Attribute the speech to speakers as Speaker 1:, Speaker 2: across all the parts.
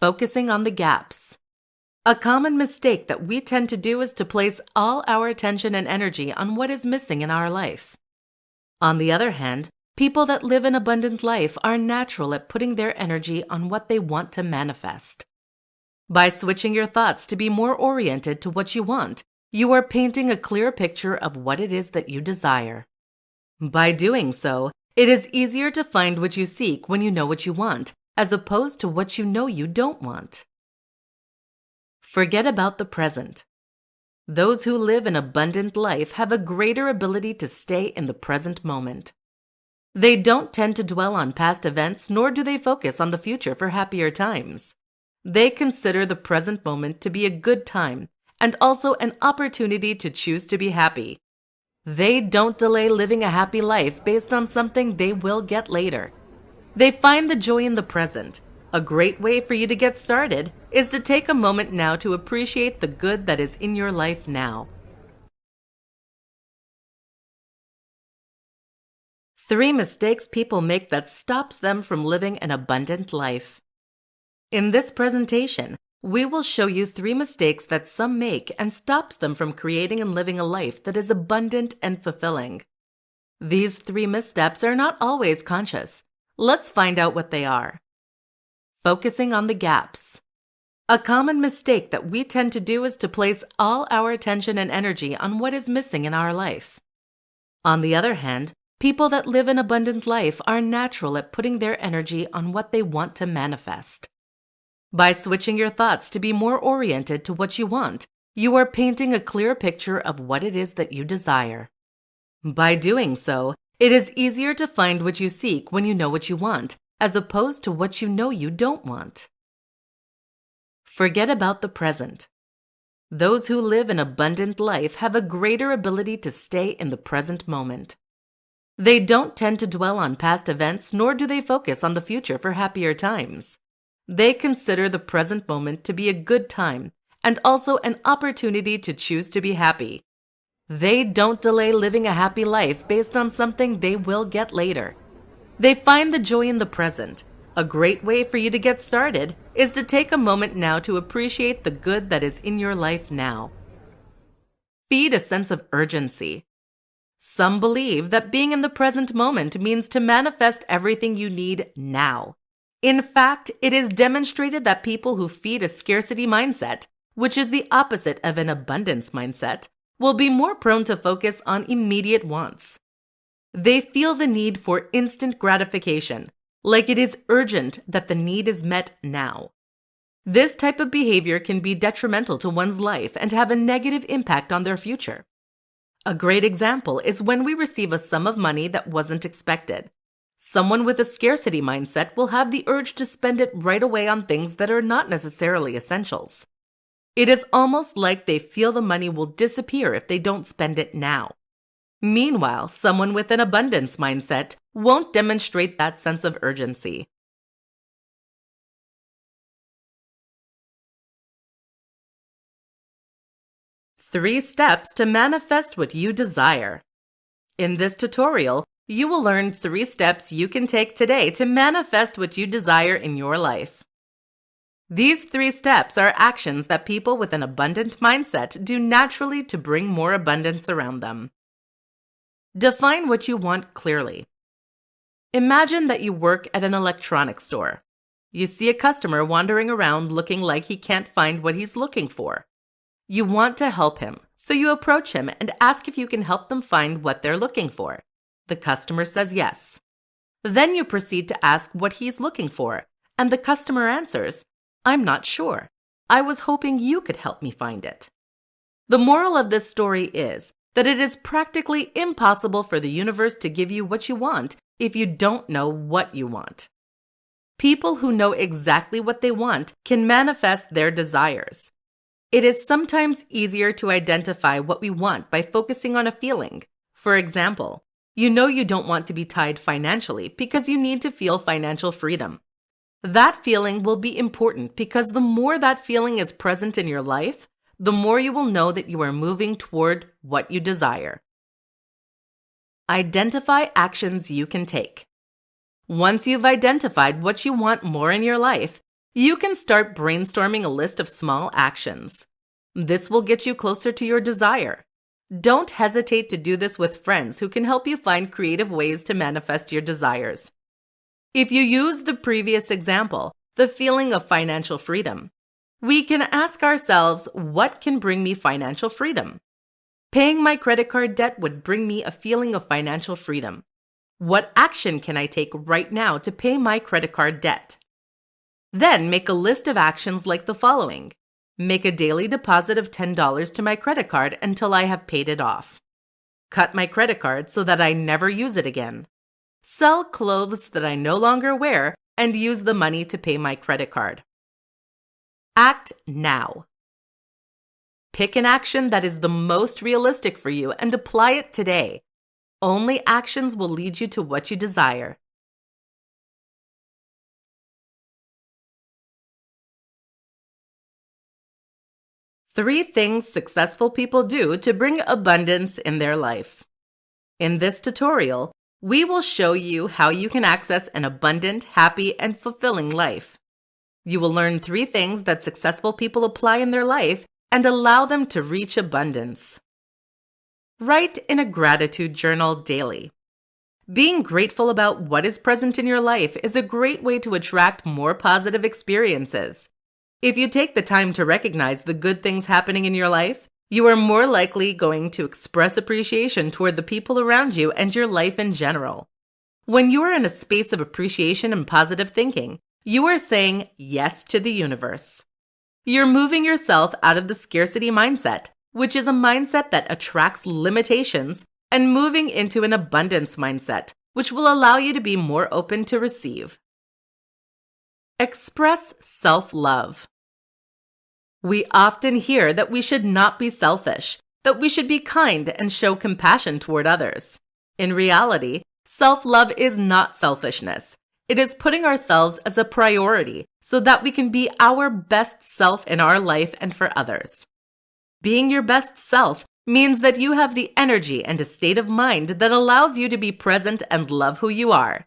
Speaker 1: Focusing on the gaps. A common mistake that we tend to do is to place all our attention and energy on what is missing in our life. On the other hand, people that live an abundant life are natural at putting their energy on what they want to manifest. By switching your thoughts to be more oriented to what you want, you are painting a clear picture of what it is that you desire. By doing so, it is easier to find what you seek when you know what you want, as opposed to what you know you don't want. Forget about the present. Those who live an abundant life have a greater ability to stay in the present moment. They don't tend to dwell on past events, nor do they focus on the future for happier times. They consider the present moment to be a good time and also an opportunity to choose to be happy. They don't delay living a happy life based on something they will get later. They find the joy in the present. A great way for you to get started is to take a moment now to appreciate the good that is in your life now. 3 mistakes people make that stops them from living an abundant life. In this presentation, we will show you 3 mistakes that some make and stops them from creating and living a life that is abundant and fulfilling. These 3 missteps are not always conscious. Let's find out what they are. Focusing on the gaps. A common mistake that we tend to do is to place all our attention and energy on what is missing in our life. On the other hand, people that live an abundant life are natural at putting their energy on what they want to manifest. By switching your thoughts to be more oriented to what you want, you are painting a clear picture of what it is that you desire. By doing so, it is easier to find what you seek when you know what you want, as opposed to what you know you don't want. Forget about the present. Those who live an abundant life have a greater ability to stay in the present moment. They don't tend to dwell on past events, nor do they focus on the future for happier times. They consider the present moment to be a good time and also an opportunity to choose to be happy. They don't delay living a happy life based on something they will get later. They find the joy in the present. A great way for you to get started is to take a moment now to appreciate the good that is in your life now. Feed a sense of urgency. Some believe that being in the present moment means to manifest everything you need now. In fact, it is demonstrated that people who feed a scarcity mindset, which is the opposite of an abundance mindset, will be more prone to focus on immediate wants. They feel the need for instant gratification, like it is urgent that the need is met now. This type of behavior can be detrimental to one's life and have a negative impact on their future. A great example is when we receive a sum of money that wasn't expected. Someone with a scarcity mindset will have the urge to spend it right away on things that are not necessarily essentials. It is almost like they feel the money will disappear if they don't spend it now. Meanwhile, someone with an abundance mindset won't demonstrate that sense of urgency. Three steps to manifest what you desire. In this tutorial, you will learn 3 steps you can take today to manifest what you desire in your life. These 3 steps are actions that people with an abundant mindset do naturally to bring more abundance around them. Define what you want clearly. Imagine that you work at an electronics store. You see a customer wandering around looking like he can't find what he's looking for. You want to help him, so you approach him and ask if you can help them find what they're looking for. The customer says yes. Then you proceed to ask what he's looking for, and the customer answers, "I'm not sure. I was hoping you could help me find it." The moral of this story is that it is practically impossible for the universe to give you what you want if you don't know what you want. People who know exactly what they want can manifest their desires. It is sometimes easier to identify what we want by focusing on a feeling. For example, you know you don't want to be tied financially because you need to feel financial freedom. That feeling will be important because the more that feeling is present in your life, the more you will know that you are moving toward what you desire. Identify actions you can take. Once you've identified what you want more in your life, You can start brainstorming a list of small actions. This will get you closer to your desire. Don't hesitate to do this with friends who can help you find creative ways to manifest your desires. If you use the previous example, the feeling of financial freedom, we can ask ourselves, what can bring me financial freedom? Paying my credit card debt would bring me a feeling of financial freedom. What action can I take right now to pay my credit card debt? Then make a list of actions like the following. Make a daily deposit of $10 to my credit card until I have paid it off. Cut my credit card so that I never use it again. Sell clothes that I no longer wear and use the money to pay my credit card. Act now. Pick an action that is the most realistic for you and apply it today. Only actions will lead you to what you desire. Three things successful people do to bring abundance in their life. In this tutorial, we will show you how you can access an abundant, happy, and fulfilling life. You will learn 3 things that successful people apply in their life and allow them to reach abundance. Write in a gratitude journal daily. Being grateful about what is present in your life is a great way to attract more positive experiences. If you take the time to recognize the good things happening in your life, you are more likely going to express appreciation toward the people around you and your life in general. When you are in a space of appreciation and positive thinking, you are saying yes to the universe. You're moving yourself out of the scarcity mindset, which is a mindset that attracts limitations, and moving into an abundance mindset, which will allow you to be more open to receive. Express self-love. We often hear that we should not be selfish, that we should be kind and show compassion toward others. In reality, self-love is not selfishness. It is putting ourselves as a priority so that we can be our best self in our life and for others. Being your best self means that you have the energy and a state of mind that allows you to be present and love who you are.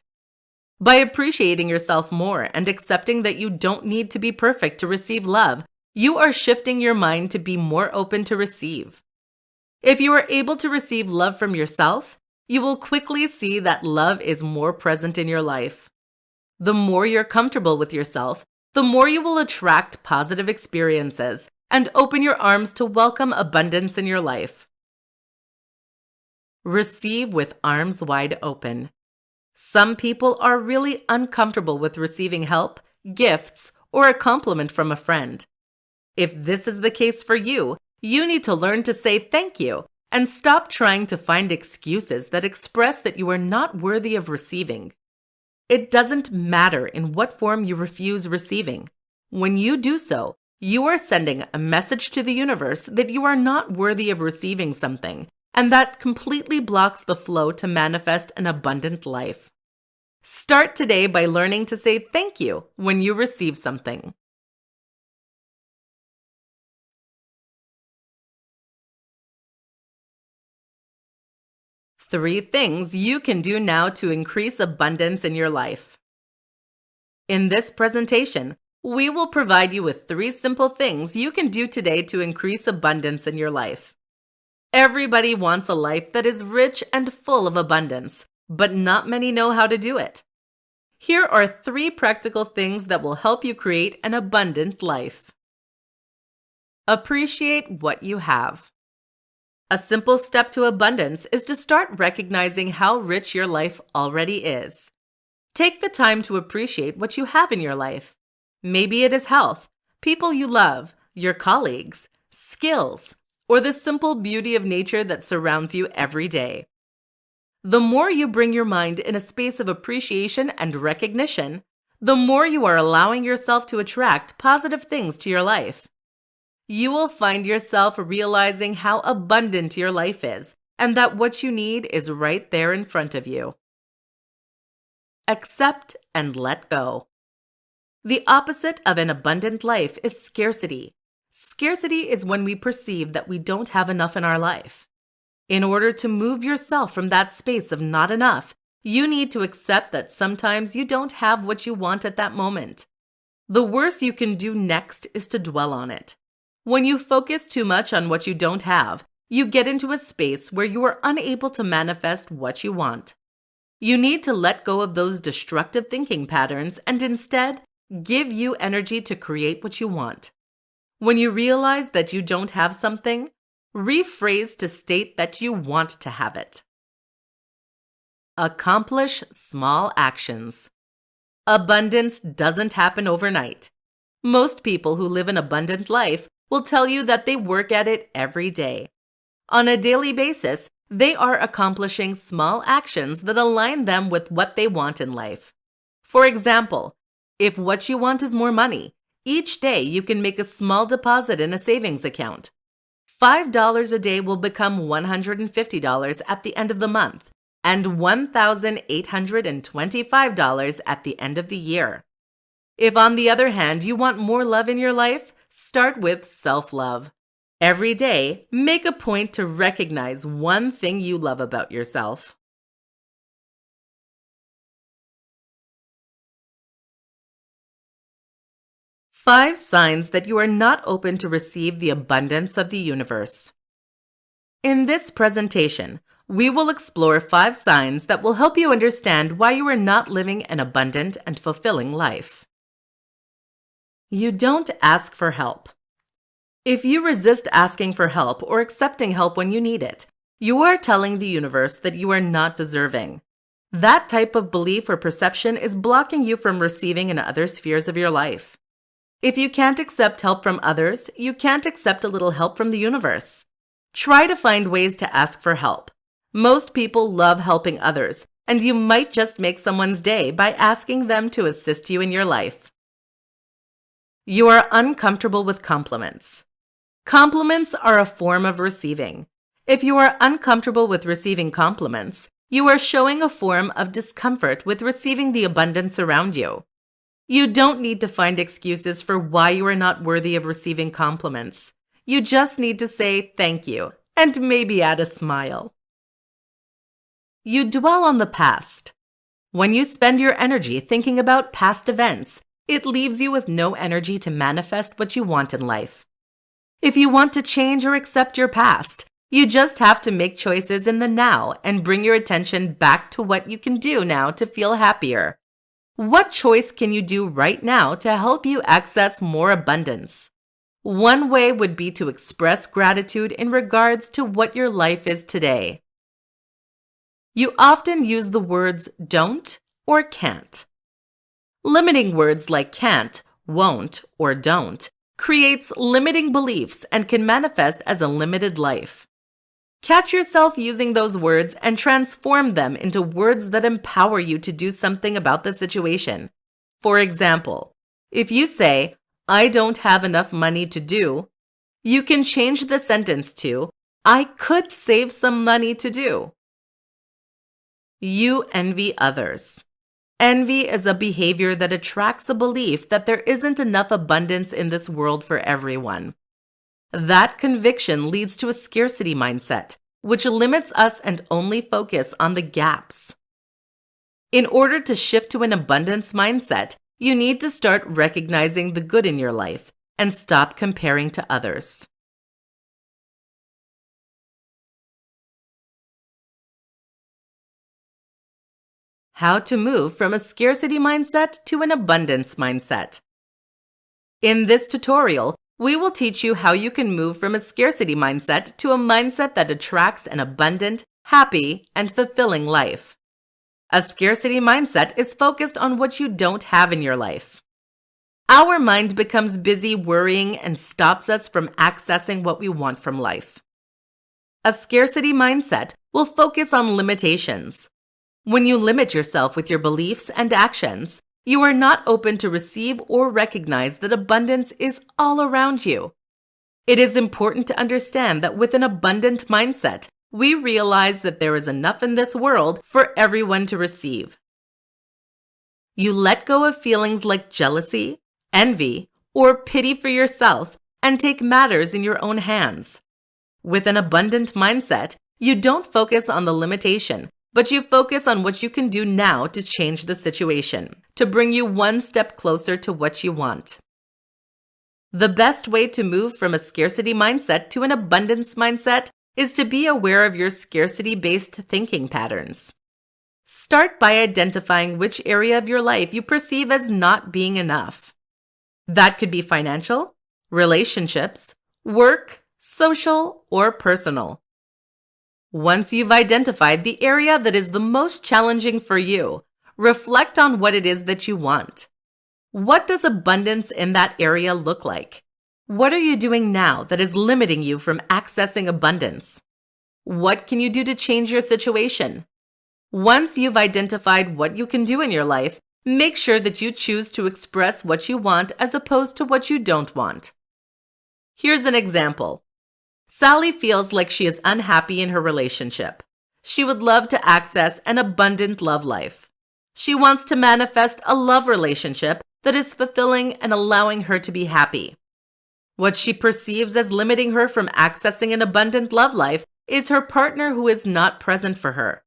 Speaker 1: By appreciating yourself more and accepting that you don't need to be perfect to receive love, you are shifting your mind to be more open to receive. If you are able to receive love from yourself, you will quickly see that love is more present in your life. The more you're comfortable with yourself, the more you will attract positive experiences and open your arms to welcome abundance in your life. Receive with arms wide open. Some people are really uncomfortable with receiving help, gifts, or a compliment from a friend. If this is the case for you, you need to learn to say thank you and stop trying to find excuses that express that you are not worthy of receiving. It doesn't matter in what form you refuse receiving. When you do so, you are sending a message to the universe that you are not worthy of receiving something, and that completely blocks the flow to manifest an abundant life. Start today by learning to say thank you when you receive something. Three things you can do now to increase abundance in your life. In this presentation, we will provide you with 3 simple things you can do today to increase abundance in your life. Everybody wants a life that is rich and full of abundance, but not many know how to do it. Here are 3 practical things that will help you create an abundant life. Appreciate what you have. A simple step to abundance is to start recognizing how rich your life already is. Take the time to appreciate what you have in your life. Maybe it is health, people you love, your colleagues, skills, or the simple beauty of nature that surrounds you every day. The more you bring your mind in a space of appreciation and recognition, the more you are allowing yourself to attract positive things to your life. You will find yourself realizing how abundant your life is and that what you need is right there in front of you. Accept and let go. The opposite of an abundant life is scarcity. Scarcity is when we perceive that we don't have enough in our life. In order to move yourself from that space of not enough, you need to accept that sometimes you don't have what you want at that moment. The worst you can do next is to dwell on it. When you focus too much on what you don't have, you get into a space where you are unable to manifest what you want. You need to let go of those destructive thinking patterns and instead give you energy to create what you want. When you realize that you don't have something, rephrase to state that you want to have it. Accomplish small actions. Abundance doesn't happen overnight. Most people who live an abundant life will tell you that they work at it every day. On a daily basis, they are accomplishing small actions that align them with what they want in life. For example, if what you want is more money, each day you can make a small deposit in a savings account. $5 a day will become $150 at the end of the month, and $1,825 at the end of the year. If, on the other hand, you want more love in your life, start with self-love. Every day, make a point to recognize one thing you love about yourself. Five signs that you are not open to receive the abundance of the universe. In this presentation, we will explore 5 signs that will help you understand why you are not living an abundant and fulfilling life. You don't ask for help. If you resist asking for help or accepting help when you need it, you are telling the universe that you are not deserving. That type of belief or perception is blocking you from receiving in other spheres of your life. If you can't accept help from others, you can't accept a little help from the universe. Try to find ways to ask for help. Most people love helping others, and you might just make someone's day by asking them to assist you in your life. You are uncomfortable with compliments. Compliments are a form of receiving. If you are uncomfortable with receiving compliments, you are showing a form of discomfort with receiving the abundance around you. You don't need to find excuses for why you are not worthy of receiving compliments. You just need to say thank you and maybe add a smile. You dwell on the past. When you spend your energy thinking about past events, it leaves you with no energy to manifest what you want in life. If you want to change or accept your past, you just have to make choices in the now and bring your attention back to what you can do now to feel happier. What choice can you do right now to help you access more abundance? One way would be to express gratitude in regards to what your life is today. You often use the words don't or can't. Limiting words like can't, won't, or don't creates limiting beliefs and can manifest as a limited life. Catch yourself using those words and transform them into words that empower you to do something about the situation. For example, if you say, I don't have enough money to do, you can change the sentence to, I could save some money to do. You envy others. Envy is a behavior that attracts a belief that there isn't enough abundance in this world for everyone. That conviction leads to a scarcity mindset, which limits us and only focus on the gaps. In order to shift to an abundance mindset, you need to start recognizing the good in your life and stop comparing to others. How to move from a scarcity mindset to an abundance mindset. In this tutorial, we will teach you how you can move from a scarcity mindset to a mindset that attracts an abundant, happy, and fulfilling life. A scarcity mindset is focused on what you don't have in your life. Our mind becomes busy worrying and stops us from accessing what we want from life. A scarcity mindset will focus on limitations. When you limit yourself with your beliefs and actions, you are not open to receive or recognize that abundance is all around you. It is important to understand that with an abundant mindset, we realize that there is enough in this world for everyone to receive. You let go of feelings like jealousy, envy, or pity for yourself and take matters in your own hands. With an abundant mindset, you don't focus on the limitation, but you focus on what you can do now to change the situation, to bring you one step closer to what you want. The best way to move from a scarcity mindset to an abundance mindset is to be aware of your scarcity-based thinking patterns. Start by identifying which area of your life you perceive as not being enough. That could be financial, relationships, work, social, or personal. Once you've identified the area that is the most challenging for you, reflect on what it is that you want. What does abundance in that area look like? What are you doing now that is limiting you from accessing abundance? What can you do to change your situation? Once you've identified what you can do in your life, make sure that you choose to express what you want as opposed to what you don't want. Here's an example. Sally feels like she is unhappy in her relationship. She would love to access an abundant love life. She wants to manifest a love relationship that is fulfilling and allowing her to be happy. What she perceives as limiting her from accessing an abundant love life is her partner who is not present for her.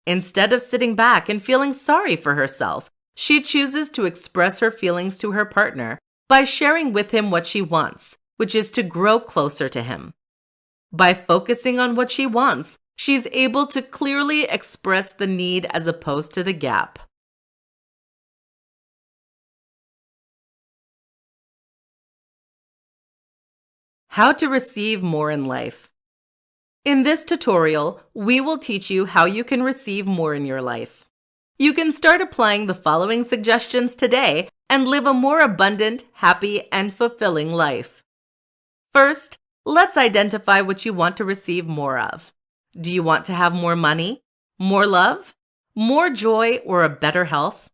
Speaker 1: Instead of sitting back and feeling sorry for herself, she chooses to express her feelings to her partner by sharing with him what she wants, which is to grow closer to him. By focusing on what she wants, she's able to clearly express the need as opposed to the gap. How to receive more in life. In this tutorial, we will teach you how you can receive more in your life. You can start applying the following suggestions today and live a more abundant, happy, and fulfilling life. First, let's identify what you want to receive more of. Do you want to have more money, more love, more joy, or a better health?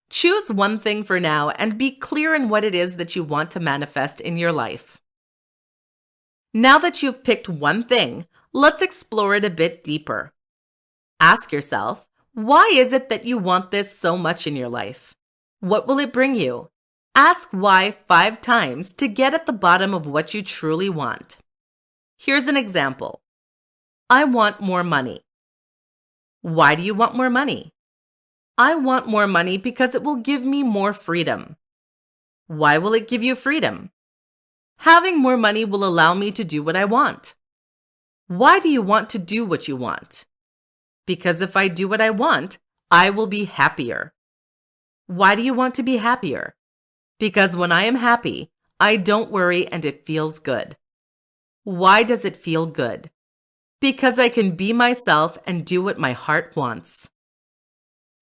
Speaker 1: Choose one thing for now and be clear in what it is that you want to manifest in your life. Now that you've picked one thing, let's explore it a bit deeper. Ask yourself, why is it that you want this so much in your life? What will it bring you? Ask why 5 times to get at the bottom of what you truly want. Here's an example. I want more money. Why do you want more money? I want more money because it will give me more freedom. Why will it give you freedom? Having more money will allow me to do what I want. Why do you want to do what you want? Because if I do what I want, I will be happier. Why do you want to be happier? Because when I am happy, I don't worry and it feels good. Why does it feel good? Because I can be myself and do what my heart wants.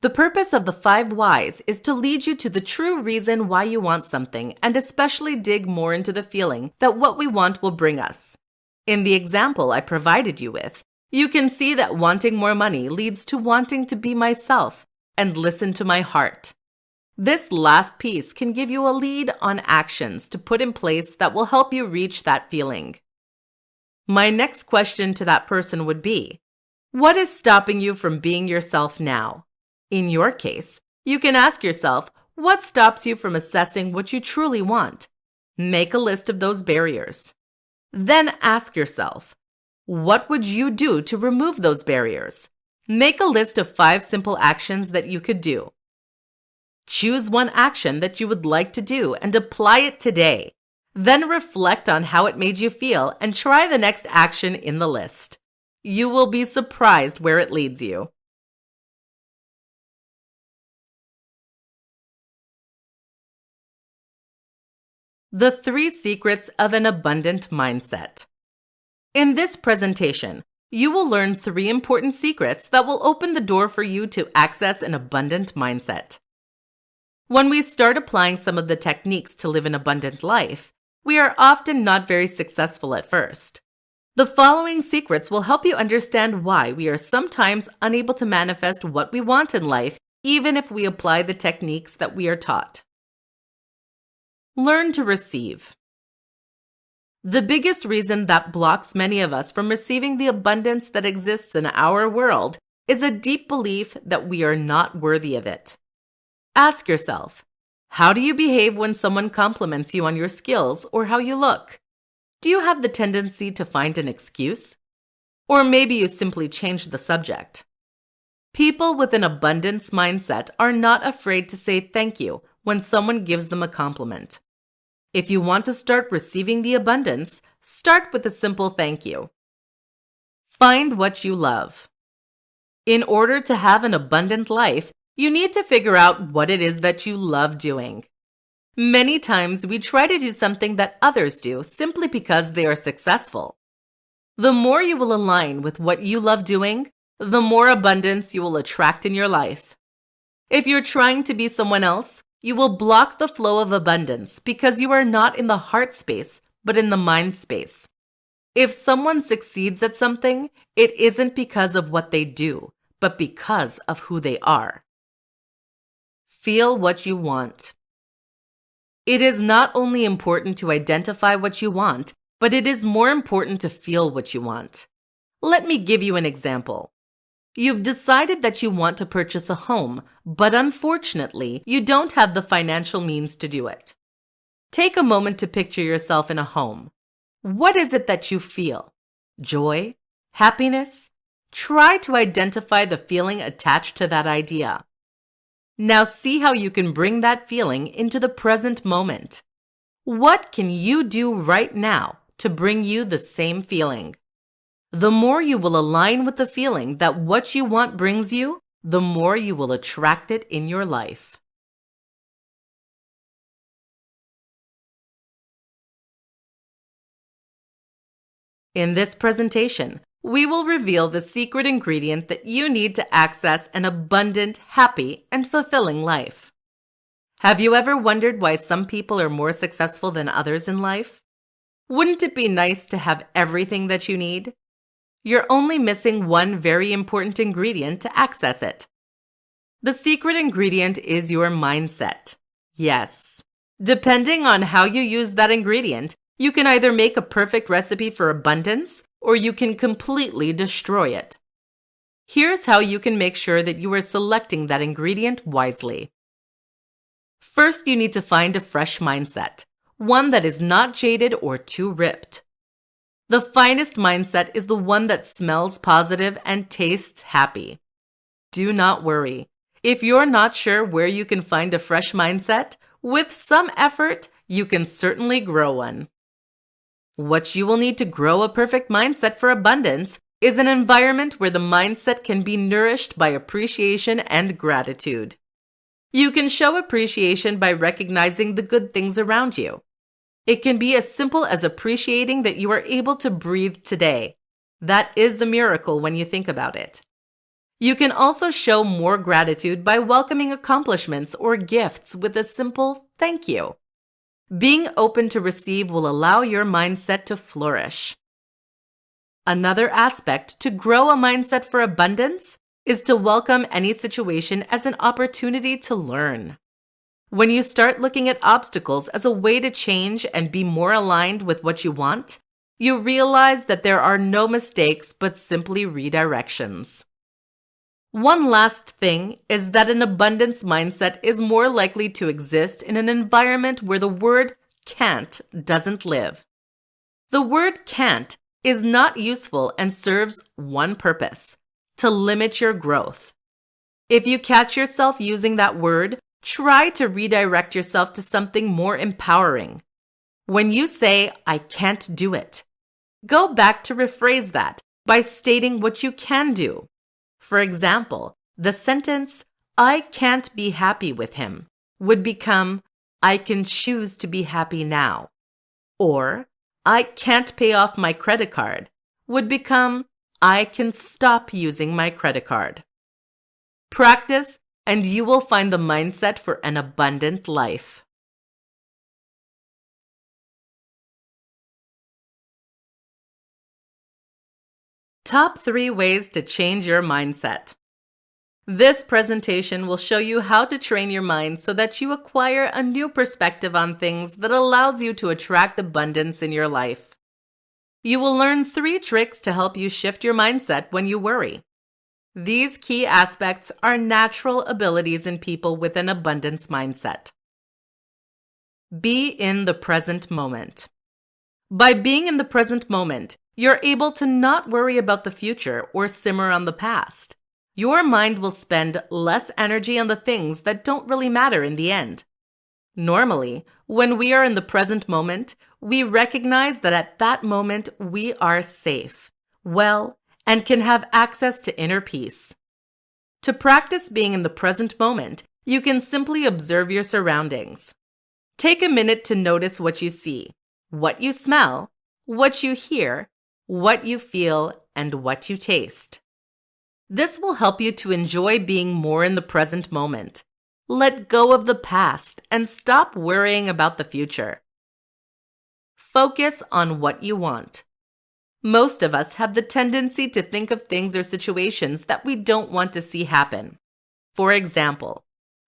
Speaker 1: The purpose of the 5 whys is to lead you to the true reason why you want something and especially dig more into the feeling that what we want will bring us. In the example I provided you with, you can see that wanting more money leads to wanting to be myself and listen to my heart. This last piece can give you a lead on actions to put in place that will help you reach that feeling. My next question to that person would be, what is stopping you from being yourself now? In your case, you can ask yourself, what stops you from assessing what you truly want? Make a list of those barriers. Then ask yourself, what would you do to remove those barriers? Make a list of 5 simple actions that you could do. Choose one action that you would like to do and apply it today. Then reflect on how it made you feel and try the next action in the list. You will be surprised where it leads you. The 3 secrets of an abundant mindset. In this presentation, you will learn 3 important secrets that will open the door for you to access an abundant mindset. When we start applying some of the techniques to live an abundant life, we are often not very successful at first. The following secrets will help you understand why we are sometimes unable to manifest what we want in life, even if we apply the techniques that we are taught. Learn to receive. The biggest reason that blocks many of us from receiving the abundance that exists in our world is a deep belief that we are not worthy of it. Ask yourself, how do you behave when someone compliments you on your skills or how you look? Do you have the tendency to find an excuse? Or maybe you simply change the subject. People with an abundance mindset are not afraid to say thank you when someone gives them a compliment. If you want to start receiving the abundance, start with a simple thank you. Find what you love. In order to have an abundant life, you need to figure out what it is that you love doing. Many times we try to do something that others do simply because they are successful. The more you will align with what you love doing, the more abundance you will attract in your life. If you're trying to be someone else, you will block the flow of abundance because you are not in the heart space, but in the mind space. If someone succeeds at something, it isn't because of what they do, but because of who they are. Feel what you want. It is not only important to identify what you want, but it is more important to feel what you want. Let me give you an example. You've decided that you want to purchase a home, but unfortunately, you don't have the financial means to do it. Take a moment to picture yourself in a home. What is it that you feel? Joy? Happiness? Try to identify the feeling attached to that idea. Now see how you can bring that feeling into the present moment. What can you do right now to bring you the same feeling? The more you will align with the feeling that what you want brings you, the more you will attract it in your life. In this presentation, we will reveal the secret ingredient that you need to access an abundant, happy, and fulfilling life. Have you ever wondered why some people are more successful than others in life? Wouldn't it be nice to have everything that you need? You're only missing one very important ingredient to access it. The secret ingredient is your mindset. Yes. Depending on how you use that ingredient, you can either make a perfect recipe for abundance or you can completely destroy it. Here's how you can make sure that you are selecting that ingredient wisely. First, you need to find a fresh mindset, one that is not jaded or too ripped. The finest mindset is the one that smells positive and tastes happy. Do not worry. If you're not sure where you can find a fresh mindset, with some effort, you can certainly grow one. What you will need to grow a perfect mindset for abundance is an environment where the mindset can be nourished by appreciation and gratitude. You can show appreciation by recognizing the good things around you. It can be as simple as appreciating that you are able to breathe today. That is a miracle when you think about it. You can also show more gratitude by welcoming accomplishments or gifts with a simple thank you. Being open to receive will allow your mindset to flourish. Another aspect to grow a mindset for abundance is to welcome any situation as an opportunity to learn. When you start looking at obstacles as a way to change and be more aligned with what you want, you realize that there are no mistakes but simply redirections. One last thing is that an abundance mindset is more likely to exist in an environment where the word can't doesn't live. The word can't is not useful and serves one purpose: to limit your growth. If you catch yourself using that word, try to redirect yourself to something more empowering. When you say, "I can't do it," go back to rephrase that by stating what you can do. For example, the sentence, "I can't be happy with him," would become, "I can choose to be happy now." Or, "I can't pay off my credit card," would become, "I can stop using my credit card." Practice, and you will find the mindset for an abundant life. Top 3 ways to change your mindset. This presentation will show you how to train your mind so that you acquire a new perspective on things that allows you to attract abundance in your life. You will learn 3 tricks to help you shift your mindset when you worry. These key aspects are natural abilities in people with an abundance mindset. Be in the present moment. By being in the present moment, you're able to not worry about the future or simmer on the past. Your mind will spend less energy on the things that don't really matter in the end. Normally, when we are in the present moment, we recognize that at that moment we are safe, well, and can have access to inner peace. To practice being in the present moment, you can simply observe your surroundings. Take a minute to notice what you see, what you smell, what you hear, what you feel, and what you taste. This will help you to enjoy being more in the present moment. Let go of the past and stop worrying about the future. Focus on what you want. Most of us have the tendency to think of things or situations that we don't want to see happen. For example,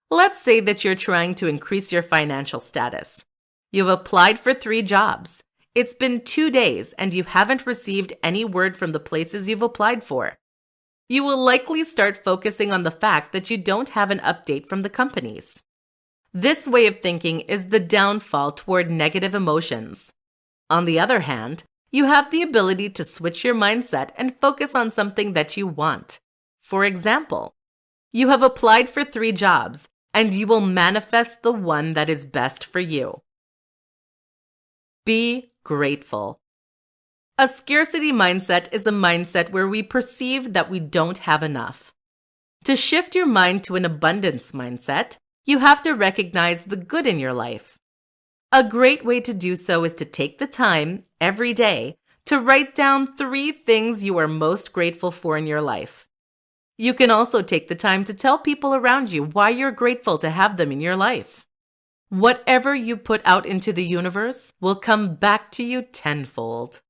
Speaker 1: let's say that you're trying to increase your financial status. You've applied for 3 jobs. It's been 2 days and you haven't received any word from the places you've applied for. You will likely start focusing on the fact that you don't have an update from the companies. This way of thinking is the downfall toward negative emotions. On the other hand, you have the ability to switch your mindset and focus on something that you want. For example, you have applied for 3 jobs and you will manifest the one that is best for you. Be grateful. A scarcity mindset is a mindset where we perceive that we don't have enough. To shift your mind to an abundance mindset, you have to recognize the good in your life. A great way to do so is to take the time, every day, to write down 3 things you are most grateful for in your life. You can also take the time to tell people around you why you're grateful to have them in your life. Whatever you put out into the universe will come back to you tenfold.